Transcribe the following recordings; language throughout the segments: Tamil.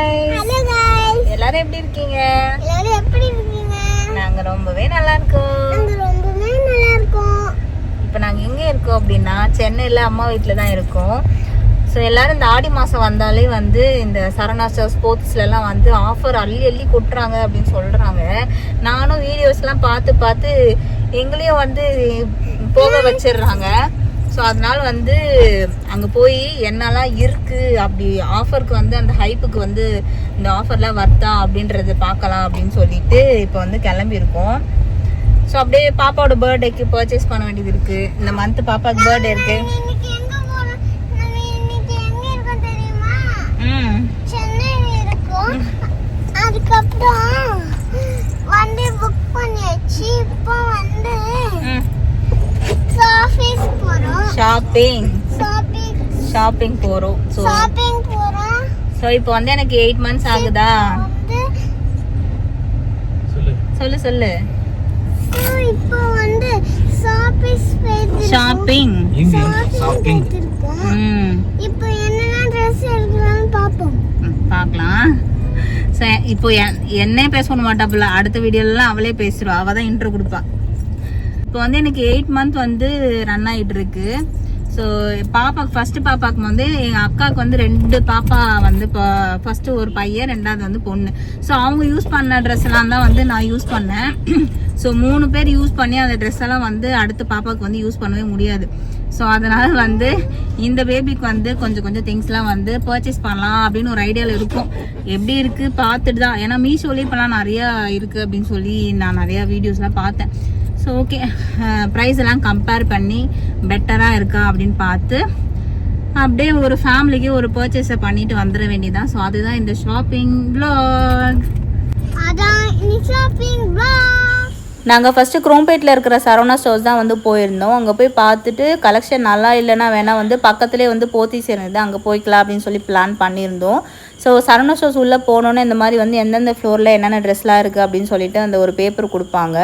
guys. Hello guys. எல்லாரும் எப்படி இருக்கீங்க? எல்லாரும் எப்படி இருக்கீங்க? நாங்க ரொம்பவே நல்லா இருக்கோம். இப்போ நாங்க எங்க இருக்கோம் அப்படின்னா சென்னையில அம்மா வீட்ல தான் இருக்கோம். ஸோ எல்லாரும் இந்த ஆடி மாதம் வந்தாலே வந்து இந்த சரவணா ஸ்டோர்ஸ் ஸ்போர்ட்ஸ்லாம் வந்து ஆஃபர் அள்ளி அள்ளி கொட்டுறாங்க அப்படின்னு சொல்கிறாங்க. நானும் வீடியோஸ்லாம் பார்த்து எங்களையும் வந்து போக வச்சிடுறாங்க. ஸோ அதனால வந்து அங்கே போய் என்னெல்லாம் இருக்குது அப்படி ஆஃபருக்கு வந்து அந்த ஹைப்புக்கு வந்து இந்த ஆஃபர்லாம் வர்த்தா அப்படின்றத பார்க்கலாம் அப்படின்னு சொல்லிட்டு இப்போ வந்து கிளம்பியிருக்கோம். ஸோ அப்படியே பாப்பாவோட பர்த்டேக்கு பர்ச்சேஸ் பண்ண வேண்டியது இருக்குது. இந்த மந்த் பாப்பாவுக்கு பர்த்டே இருக்குது. அதுக்கப்புறம் வண்டி புக் பண்ணியாச்சு. இப்போ வந்து ஷாப்பிங் போறோம். சோ இப்போ வந்து எனக்கு 8 months ஆகுதா? சொல்லு. இப்போ வந்து ஷாப்பிங் இப்போ என்னென்ன Dress எடுக்கலாம்னு பார்க்கலாம். இப்போ என்னே பேச மாட்டாப்புல, அடுத்த வீடியோலாம் அவளே பேசுறா. அவ தான் இன்ட்ரோ கொடுப்பா. இப்போ வந்து எனக்கு 8 month வந்து ரன் ஆகிட்டு இருக்கு. ஸோ ஃபர்ஸ்ட் பாப்பாக்கு வந்து எங்கள் அக்காவுக்கு வந்து 2 பாப்பா வந்து இப்போ ஃபர்ஸ்ட் ஒரு பையன், 2வது வந்து பொண்ணு. ஸோ அவங்க யூஸ் பண்ண ட்ரெஸ் எல்லாம் தான் வந்து நான் யூஸ் பண்ணேன். ஸோ 3 பேர் யூஸ் பண்ணி அந்த ட்ரெஸ் எல்லாம் வந்து அடுத்த பாப்பாவுக்கு வந்து யூஸ் பண்ணவே முடியாது. ஸோ அதனால வந்து இந்த பேபிக்கு வந்து கொஞ்சம் திங்ஸ்லாம் வந்து பர்ச்சேஸ் பண்ணலாம் அப்படின்னு ஒரு ஐடியாவில் இருக்கும். எப்படி இருக்குது பார்த்துட்டு தான், ஏன்னா மீஷோலேயே இப்போலாம் நிறையா இருக்குது அப்படின்னு சொல்லி நான் நிறையா வீடியோஸ்லாம் பார்த்தேன். ஸோ ஓகே, ப்ரைஸ் எல்லாம் கம்பேர் பண்ணி பெட்டராக இருக்கா அப்படின்னு பார்த்து அப்படியே ஒரு ஃபேமிலிக்கு ஒரு பர்ச்சேஸை பண்ணிட்டு வந்துட வேண்டியதான். ஸோ அதுதான் இந்த ஷாப்பிங் வ்ளாக். நாங்கள் ஃபஸ்ட்டு குரோம்பேட்டில் இருக்கிற சரவணா ஸ்டோர்ஸ் தான் வந்து போயிருந்தோம். அங்கே போய் பார்த்துட்டு கலெக்ஷன் நல்லா இல்லைன்னா வேணால் வந்து பக்கத்துலேயே வந்து போத்தீஸ் இருந்தது, அங்கே போய்க்கலாம் அப்படின்னு சொல்லி பிளான் பண்ணியிருந்தோம். ஸோ சரவணா ஸ்டோர்ஸ் உள்ளே போனோன்னே இந்த மாதிரி வந்து எந்தெந்த ஃப்ளோரில் என்னென்ன ட்ரெஸ்லாம் இருக்குது அப்படின்னு சொல்லிட்டு அந்த ஒரு பேப்பர் கொடுப்பாங்க.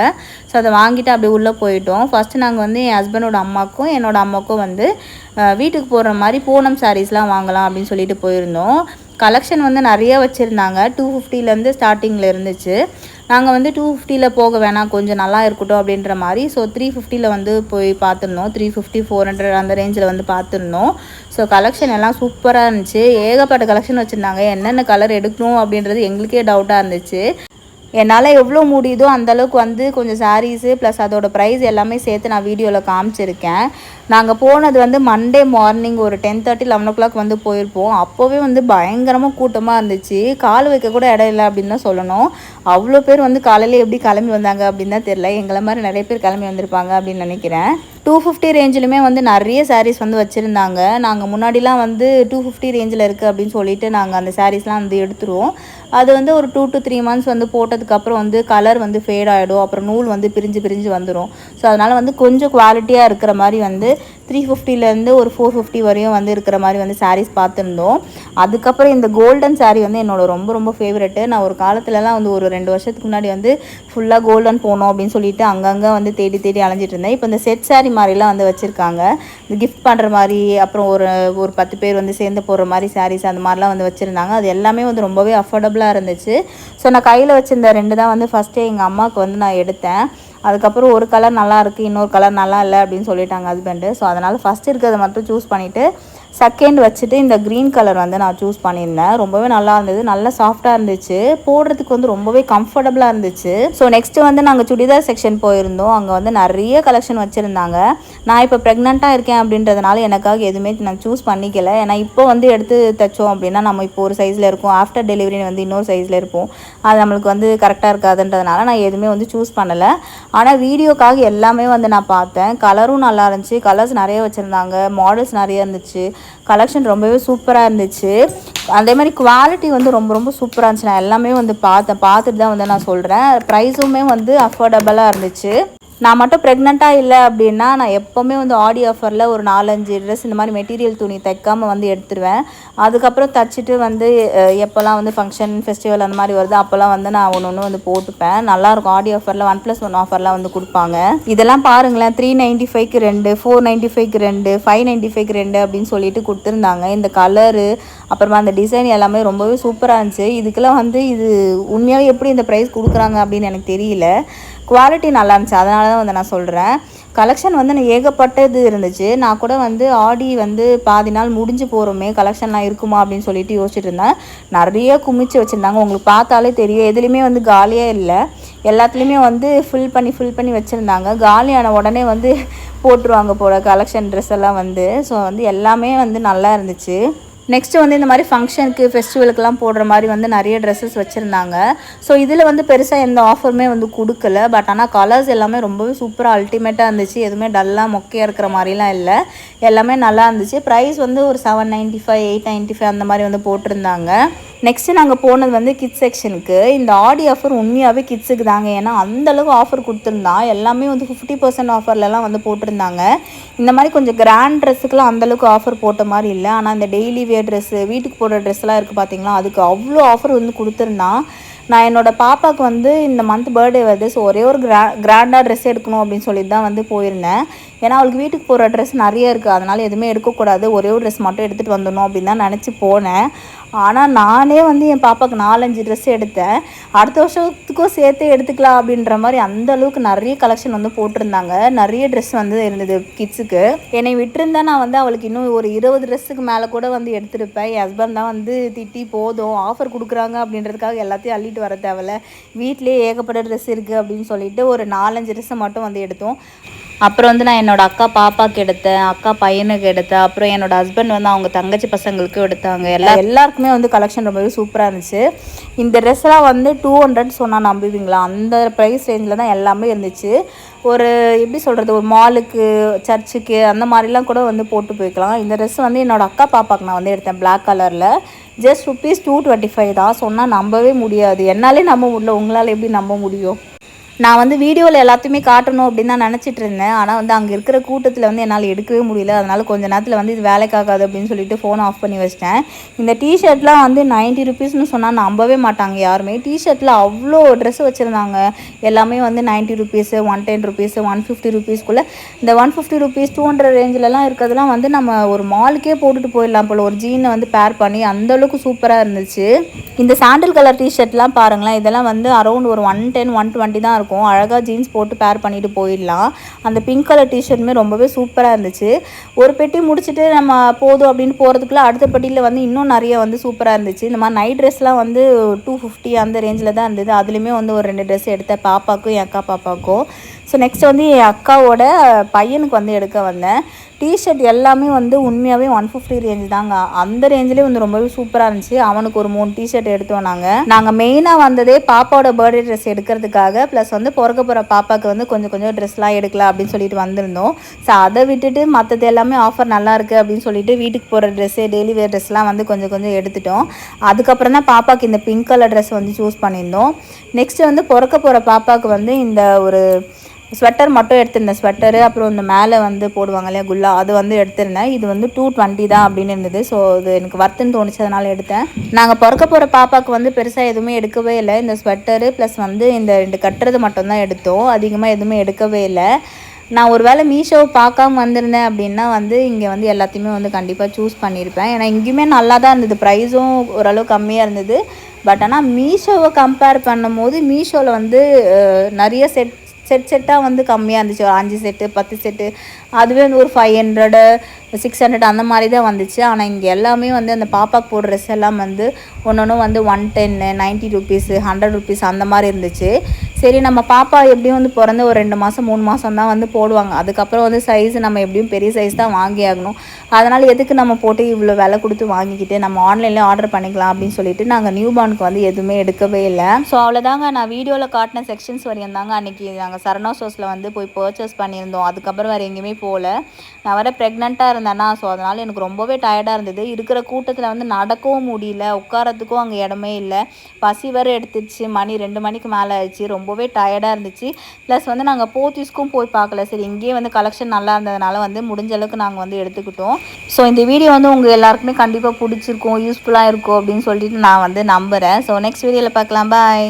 ஸோ அதை வாங்கிட்டு அப்படியே உள்ளே போயிட்டோம். ஃபஸ்ட்டு நாங்கள் வந்து என் ஹஸ்பண்டோட அம்மாவுக்கும் என்னோட அம்மாவுக்கும் வந்து வீட்டுக்கு போடுற மாதிரி பூனம் சாரீஸ்லாம் வாங்கலாம் அப்படின்னு சொல்லிட்டு போயிருந்தோம். கலெக்ஷன் வந்து நிறைய வச்சுருந்தாங்க. 250லேருந்து ஸ்டார்டிங்கில் இருந்துச்சு. நாங்கள் வந்து 250ல் போக வேணாம், கொஞ்சம் நல்லா இருக்கட்டும் அப்படின்ற மாதிரி. ஸோ 350ல் வந்து போய் பார்த்துருந்தோம். 350, 400 அந்த ரேஞ்சில் வந்து பார்த்துருந்தோம். ஸோ கலெக்ஷன் எல்லாம் சூப்பராக இருந்துச்சு. ஏகப்பட்ட கலெக்ஷன் வச்சுருந்தாங்க. என்னென்ன கலர் எடுக்கணும் அப்படின்றது எங்களுக்கே டவுட்டாக இருந்துச்சு. என்னால் எவ்வளோ முடியுதோ அந்தளவுக்கு வந்து கொஞ்சம் சாரீஸு ப்ளஸ் அதோட ப்ரைஸ் எல்லாமே சேர்த்து நான் வீடியோவில் காமிச்சிருக்கேன். நாங்கள் போனது வந்து மண்டே மார்னிங் ஒரு 10:30, 11 o'clock வந்து போயிருப்போம். அப்போவே வந்து பயங்கரமாக கூட்டமாக இருந்துச்சு. கால் வைக்க கூட இடம் இல்லை அப்படின்னு தான் சொல்லணும். அவ்வளோ பேர் வந்து காலையில் எப்படி கிளம்பி வந்தாங்க அப்படின்னு தான் தெரியல. எங்களை மாதிரி நிறைய பேர் கிளம்பி வந்திருப்பாங்க அப்படின்னு நினைக்கிறேன். 250 ரேஞ்சிலுமே வந்து நிறைய சாரீஸ் வந்து வச்சுருந்தாங்க. நாங்கள் முன்னாடிலாம் வந்து 250 ரேஞ்சில் இருக்குது அப்படின்னு சொல்லிட்டு நாங்கள் அந்த சாரீஸ்லாம் வந்து எடுத்துருவோம். அது வந்து ஒரு 2 to 3 months வந்து போட்டதுக்கப்புறம் வந்து கலர் வந்து ஃபேட் ஆகிடும், அப்புறம் நூல் வந்து பிரிஞ்சு வந்துடும். ஸோ அதனால் வந்து கொஞ்சம் குவாலிட்டியாக இருக்கிற மாதிரி வந்து 350லேருந்து ஒரு 450 வரையும் வந்து இருக்கிற மாதிரி வந்து சாரீஸ் பார்த்துருந்தோம். அதுக்கப்புறம் இந்த கோல்டன் சாரீ வந்து என்னோட ரொம்ப ஃபேவரெட்டு. நான் ஒரு காலத்துலலாம் வந்து ஒரு 2 வருஷத்துக்கு முன்னாடி வந்து ஃபுல்லாக கோல்டன் போகணும் அப்படின்னு சொல்லிட்டு அங்கங்கே வந்து தேடி அலைஞ்சிட்டு இருந்தேன். இப்போ இந்த செட் சாரீ மாதிரிலாம் வந்து வச்சுருக்காங்க. இந்த கிஃப்ட் பண்ணுற மாதிரி, அப்புறம் ஒரு 10 பேர் வந்து சேர்ந்து போடுற மாதிரி சாரீஸ் அந்த மாதிரிலாம் வந்து வச்சுருந்தாங்க. அது எல்லாமே வந்து ரொம்பவே அஃபோர்டபுளாக இருந்துச்சு. ஸோ நான் கையில் வச்சுருந்த 2 தான் வந்து ஃபஸ்ட்டே எங்கள் அம்மாவுக்கு வந்து நான் எடுத்தேன். அதுக்கப்புறம் ஒரு கலர் நல்லா இருக்குது, இன்னொரு கலர் நல்லா இல்லை அப்படின்னு சொல்லிட்டாங்க ஹஸ்பண்டு. ஸோ அதனால் ஃபஸ்ட் இருக்கிறத மட்டும் சூஸ் பண்ணிவிட்டு செகண்ட் வச்சுட்டு இந்த க்ரீன் கலர் வந்து நான் சூஸ் பண்ணியிருந்தேன். ரொம்பவே நல்லா இருந்தது, நல்லா சாஃப்டாக இருந்துச்சு, போடுறதுக்கு வந்து ரொம்பவே கம்ஃபர்டபுளாக இருந்துச்சு. ஸோ நெக்ஸ்ட்டு வந்து நாங்கள் சுடிதார் செக்ஷன் போயிருந்தோம். அங்கே வந்து நிறைய கலெக்ஷன் வச்சுருந்தாங்க. நான் இப்போ ப்ரெக்னெண்ட்டாக இருக்கேன் அப்படின்றதுனால எனக்காக எதுவுமே நான் சூஸ் பண்ணிக்கல. ஏன்னா இப்போ வந்து எடுத்து தைச்சோம் அப்படின்னா நம்ம இப்போ ஒரு சைஸில் இருக்கும், ஆஃப்டர் டெலிவரி வந்து இன்னொரு சைஸில் இருப்போம். அது நம்மளுக்கு வந்து கரெக்டாக இருக்காதுன்றதுனால நான் எதுவுமே வந்து சூஸ் பண்ணலை. ஆனால் வீடியோக்காக எல்லாமே வந்து நான் பார்த்தேன். கலரும் நல்லா இருந்துச்சு, கலர்ஸ் நிறைய வச்சுருந்தாங்க, மாடல்ஸ் நிறைய இருந்துச்சு, கலெக்ஷன் ரொம்பவே சூப்பராக இருந்துச்சு. அதே மாதிரி குவாலிட்டி வந்து ரொம்ப சூப்பராக இருந்துச்சு. நான் எல்லாமே வந்து பார்த்துட்டு தான் வந்து நான் சொல்கிறேன். ப்ரைஸுமே வந்து அஃபோர்டபுளாக இருந்துச்சு. நான் மட்டும் ப்ரெக்னெண்ட்டாக இல்லை அப்படின்னா நான் எப்போவுமே வந்து ஆடி ஆஃபரில் ஒரு 4-5 ட்ரெஸ் இந்த மாதிரி மெட்டீரியல் துணி தைக்காமல் வந்து எடுத்துருவேன். அதுக்கப்புறம் தச்சுட்டு வந்து எப்போல்லாம் வந்து ஃபங்க்ஷன் ஃபெஸ்டிவல் அந்த மாதிரி வருது அப்போல்லாம் வந்து நான் ஒன்று வந்து போட்டுப்பேன். நல்லாயிருக்கும். ஆடி ஆஃபரில் 1+1 ஆஃபர்லாம் வந்து கொடுப்பாங்க. இதெல்லாம் பாருங்களேன், 395க்கு 2, 495க்கு 2, 595க்கு 2 அப்படின்னு சொல்லிட்டு கொடுத்துருந்தாங்க. இந்த கலரு அப்புறமா அந்த டிசைன் எல்லாமே ரொம்பவே சூப்பராக இருந்துச்சு. இதுக்கெல்லாம் வந்து இது உண்மையாகவே எப்படி இந்த ப்ரைஸ் கொடுக்குறாங்க அப்படின்னு எனக்கு தெரியல. குவாலிட்டி நல்லா இருந்துச்சு, அதனால தான் வந்து நான் சொல்கிறேன். கலெக்ஷன் வந்து நான் ஏகப்பட்டது இருந்துச்சு. நான் கூட வந்து ஆடி வந்து பாதி நாள் முடிஞ்சு போகிறோமே, கலெக்ஷன்லாம் இருக்குமா அப்படின்னு சொல்லிட்டு யோசிச்சுட்டு இருந்தேன். நிறைய குமிச்சு வச்சுருந்தாங்க. உங்களுக்கு பார்த்தாலே தெரியும், எதுலேயுமே வந்து காலியாக இல்லை. எல்லாத்துலேயுமே வந்து ஃபில் பண்ணி வச்சுருந்தாங்க. காலியான உடனே வந்து போட்டுருவாங்க போல் கலெக்ஷன் ட்ரெஸ் எல்லாம் வந்து. ஸோ வந்து எல்லாமே வந்து நல்லா இருந்துச்சு. நெக்ஸ்ட்டு வந்து இந்த மாதிரி ஃபங்க்ஷனுக்கு ஃபெஸ்டிவலுக்கெலாம் போடுற மாதிரி வந்து நிறைய ட்ரெஸ்ஸஸ் வச்சுருந்தாங்க. ஸோ இதில் வந்து பெருசாக எந்த ஆஃபருமே வந்து கொடுக்கல. பட் ஆனால் கலர்ஸ் எல்லாமே ரொம்பவே சூப்பராக அல்டிமேட்டாக இருந்துச்சு. எதுவுமே டல்லாக மொக்கையாக இருக்கிற மாதிரிலாம் இல்லை, எல்லாமே நல்லா இருந்துச்சு. ப்ரைஸ் வந்து ஒரு 795, 895 அந்த மாதிரி வந்து போட்டிருந்தாங்க. நெக்ஸ்ட்டு நாங்கள் போனது வந்து கிட்ஸ் செக்ஷனுக்கு. இந்த ஆடி ஆஃபர் உண்மையாகவே கிட்ஸுக்கு தாங்க. ஏன்னா அந்தளவுக்கு ஆஃபர் கொடுத்துருந்தா எல்லாமே வந்து 50% ஆஃபர்லலாம் வந்து போட்டிருந்தாங்க. இந்த மாதிரி கொஞ்சம் கிராண்ட் ட்ரெஸ்ஸுக்கெலாம் அந்தளவுக்கு ஆஃபர் போட்ட மாதிரி இல்லை. ஆனால் இந்த டெய்லி வேர் ட்ரெஸ்ஸு, வீட்டுக்கு போடுற ட்ரெஸ்லாம் இருக்குது பார்த்தீங்களா, அதுக்கு அவ்வளோ ஆஃபர் வந்து கொடுத்துருந்தான். நான் என்னோடய பாப்பாவுக்கு வந்து இந்த மந்த் பர்த்டே வருது. ஸோ ஒரே ஒரு கிராண்டாக ட்ரெஸ் எடுக்கணும் அப்படின்னு சொல்லிட்டு தான் வந்து போயிருந்தேன். ஏன்னா அவளுக்கு வீட்டுக்கு போகிற ட்ரெஸ் நிறைய இருக்குது, அதனால் எதுவுமே எடுக்கக்கூடாது, ஒரே ஒரு ட்ரெஸ் மட்டும் எடுத்துகிட்டு வந்துடணும் அப்படின்னு தான் நினச்சி போனேன். ஆனால் நானே வந்து என் பாப்பாவுக்கு 4-5 ட்ரெஸ் எடுத்தேன். அடுத்த வருஷத்துக்கும் சேர்த்து எடுத்துக்கலாம் அப்படின்ற மாதிரி அந்த அளவுக்கு நிறைய கலெக்ஷன் வந்து போட்டிருந்தாங்க. நிறைய ட்ரெஸ் வந்து இருந்தது கிட்ஸுக்கு. என்னை விட்டுருந்தா நான் வந்து அவளுக்கு இன்னும் ஒரு 20 ட்ரெஸ்ஸுக்கு மேலே கூட வந்து எடுத்துருப்பேன். என் ஹஸ்பண்ட் தான் வந்து திட்டி, போதும் ஆஃபர் கொடுக்குறாங்க அப்படின்றதுக்காக எல்லாத்தையும் அள்ளிட்டு வர தேவையில்ல, வீட்டிலே ஏகப்பட்ட ட்ரெஸ் இருக்குது அப்படின்னு சொல்லிட்டு ஒரு 4-5 ட்ரெஸ்ஸை மட்டும் வந்து எடுத்தோம். அப்புறம் வந்து நான் என்னோடய அக்கா பாப்பாவுக்கு எடுத்தேன், அக்கா பையனுக்கு எடுத்தேன், அப்புறம் என்னோடய ஹஸ்பண்ட் வந்து அவங்க தங்கச்சி பசங்களுக்கும் எடுத்தாங்க. எல்லாருக்குமே வந்து கலெக்ஷன் ரொம்பவே சூப்பராக இருந்துச்சு. இந்த ட்ரெஸ்லாம் வந்து 200 சொன்னால் நம்புவீங்களா? அந்த ப்ரைஸ் ரேஞ்சில் தான் எல்லாமே இருந்துச்சு. ஒரு எப்படி சொல்கிறது, ஒரு மாலுக்கு, சர்ச்சுக்கு அந்த மாதிரிலாம் கூட வந்து போட்டு போய்க்கலாம். இந்த ட்ரெஸ் வந்து என்னோடய அக்கா பாப்பாவுக்கு நான் வந்து எடுத்தேன் பிளாக் கலரில். ஜஸ்ட் ₹225 தான். சொன்னால் நம்பவே முடியாது. என்னாலே நம்ப முடியல, உங்களால் எப்படி நம்ப முடியும்? நான் வந்து வீடியோவில் எல்லாத்தையுமே காட்டணும் அப்படின்னு தான் நினச்சிட்டு இருந்தேன். ஆனால் வந்து அங்கே இருக்கிற கூட்டத்தில் வந்து என்னால் எடுக்கவே முடியல. அதனால் கொஞ்சம் நேரத்தில் வந்து இது வேலைக்காகாது அப்படின்னு சொல்லிட்டு ஃபோனை ஆஃப் பண்ணி வச்சிட்டேன். இந்த டிஷர்ட்லாம் வந்து ₹90 சொன்னால் நம்பவே மாட்டாங்க யாருமே. டிஷர்ட்டில் அவ்வளோ ட்ரெஸ் வச்சுருந்தாங்க. எல்லாமே வந்து ₹90, ₹110, ₹150. இந்த ₹150, ₹200 ரேஞ்சிலலாம் இருக்கிறதுலாம் வந்து நம்ம ஒரு மாலுக்கே போட்டுட்டு போயிடலாம் போல். ஒரு ஜீனை வந்து பேர் பண்ணி அந்தளவுக்கு சூப்பராக இருந்துச்சு. இந்த சாண்டில் கலர் டிஷர்ட்லாம் பாருங்களேன், இதெல்லாம் வந்து அரௌண்ட் ஒரு 110, 120 தான் இருக்கும். அழகாக ஜீன்ஸ் போட்டு பேர் பண்ணிட்டு போயிடலாம். அந்த பிங்க் கலர் டிஷர்ட்டுமே ரொம்பவே சூப்பராக இருந்துச்சு. ஒரு பெட்டி முடிச்சுட்டு நம்ம போதும் அப்படின்னு போகிறதுக்குள்ளே அடுத்த பெட்டியில் வந்து இன்னும் நிறைய வந்து சூப்பராக இருந்துச்சு. இந்த மாதிரி நைட் ட்ரெஸ்லாம் வந்து 250 அந்த ரேஞ்சில் தான் இருந்தது. அதுலேயுமே வந்து ஒரு 2 ட்ரெஸ் எடுத்தேன், பாப்பாவுக்கும் என் அக்கா பாப்பாவுக்கும். ஸோ நெக்ஸ்ட் வந்து என் அக்காவோட பையனுக்கு வந்து எடுக்க வந்தேன். டிஷர்ட் எல்லாமே வந்து உண்மையாகவே 150 ரேஞ்ச் தாங்க. அந்த ரேஞ்சிலே வந்து ரொம்பவே சூப்பராக இருந்துச்சு. அவனுக்கு ஒரு 3 டிஷர்ட் எடுத்தோம். நாங்கள் மெயினாக வந்ததே பாப்பாவோட பர்த்டே ட்ரெஸ் எடுக்கிறதுக்காக, ப்ளஸ் வந்து பிறக்க போகிற பாப்பாவுக்கு வந்து கொஞ்சம் ட்ரெஸ்லாம் எடுக்கலாம் அப்படின்னு சொல்லிட்டு வந்திருந்தோம். ஸோ அதை விட்டுட்டு மற்றது எல்லாமே ஆஃபர் நல்லா இருக்குது அப்படின்னு சொல்லிட்டு வீட்டுக்கு போகிற ட்ரெஸ்ஸு, டெய்லி வேர் ட்ரெஸ்லாம் வந்து கொஞ்சம் எடுத்துட்டோம். அதுக்கப்புறம் தான் பாப்பாவுக்கு இந்த பிங்க் கலர் ட்ரெஸ் வந்து சூஸ் பண்ணியிருந்தோம். நெக்ஸ்ட்டு வந்து பிறக்க போகிற பாப்பாவுக்கு வந்து இந்த ஒரு ஸ்வெட்டர் மட்டும் எடுத்திருந்தேன். ஸ்வெட்டரு அப்புறம் இந்த மேலே வந்து போடுவாங்க இல்லையா குல்லா, அது வந்து எடுத்திருந்தேன். இது வந்து 220 தான் அப்படின்னு இருந்தது. ஸோ இது எனக்கு வர்த்துன்னு தோணுச்சு, அதனால் எடுத்தேன். நாங்கள் பிறக்க போகிற பாப்பாவுக்கு வந்து பெருசாக எதுவுமே எடுக்கவே இல்லை. இந்த ஸ்வெட்டரு ப்ளஸ் வந்து இந்த 2 கட்டுறது மட்டும்தான் எடுத்தோம். அதிகமாக எதுவுமே எடுக்கவே இல்லை. நான் ஒரு வேளை மீஷோவை பார்க்காம வந்திருந்தேன் அப்படின்னா வந்து இங்கே வந்து எல்லாத்தையுமே வந்து கண்டிப்பாக சூஸ் பண்ணியிருப்பேன். ஏன்னா இங்கேயுமே நல்லா தான் இருந்தது, ப்ரைஸும் ஓரளவு கம்மியாக இருந்தது. பட் ஆனால் மீஷோவை கம்பேர் பண்ணும் போது மீஷோவில் வந்து நிறைய செட்டாக வந்து கம்மியாக இருந்துச்சு. ஒரு 5 செட்டு 10 செட்டு அதுவே வந்து ஒரு 500 600 அந்த மாதிரி தான் வந்துச்சு. ஆனால் இங்கே எல்லாமே வந்து அந்த பாப்பாக்கு போடுற ட்ரெஸ் எல்லாம் வந்து ஒன்று வந்து 110, ₹90, ₹100 அந்த மாதிரி இருந்துச்சு. சரி, நம்ம பாப்பா எப்படியும் வந்து பிறந்த ஒரு 2 மாதம் 3 மாதம் தான் வந்து போடுவாங்க. அதுக்கப்புறம் வந்து சைஸ் நம்ம எப்படியும் பெரிய சைஸ் தான் வாங்கி ஆகணும். அதனால் எதுக்கு நம்ம போட்டு இவ்வளோ விலை கொடுத்து வாங்கிக்கிட்டு நம்ம ஆன்லைன்லேயே ஆர்டர் பண்ணிக்கலாம் அப்படின்னு சொல்லிட்டு நாங்கள் நியூ பார்னுக்கு வந்து எதுவுமே எடுக்கவே இல்லை. ஸோ அவ்வளோதாங்க, நான் வீடியோவில் காட்டின செக்ஷன்ஸ் வரையும் தாங்க அன்றைக்கி நாங்கள் சரணா ஸ்டோர்ஸில் வந்து போய் பர்ச்சேஸ் பண்ணியிருந்தோம். அதுக்கப்புறம் வேறு எங்கேயுமே போகல. நான் வர ப்ரெக்னெண்ட்டாக வந்தேன்னா, ஸோ அதனால் எனக்கு ரொம்பவே டயர்டாக இருந்தது. இருக்கிற கூட்டத்தில் வந்து நடக்கவும் முடியல, உட்காரத்துக்கும் அங்கே இடமே இல்லை. பசி வேறு எடுத்துருச்சு, மணி 2 மணிக்கு மேலே ஆயிடுச்சு. ரொம்பவே டயர்டாக இருந்துச்சு. ப்ளஸ் வந்து நாங்கள் போத்தீஸ்க்கும் போய் பார்க்கல. சரி இங்கேயே வந்து கலெக்ஷன் நல்லா இருந்ததுனால வந்து முடிஞ்ச அளவுக்கு நாங்கள் வந்து எடுத்துக்கிட்டோம். ஸோ இந்த வீடியோ வந்து உங்கள் எல்லாருக்குமே கண்டிப்பாக பிடிச்சிருக்கும், யூஸ்ஃபுல்லாக இருக்கும் அப்படின்னு சொல்லிட்டு நான் வந்து நம்புகிறேன். ஸோ நெக்ஸ்ட் வீடியோவில் பார்க்கலாம். பாய்.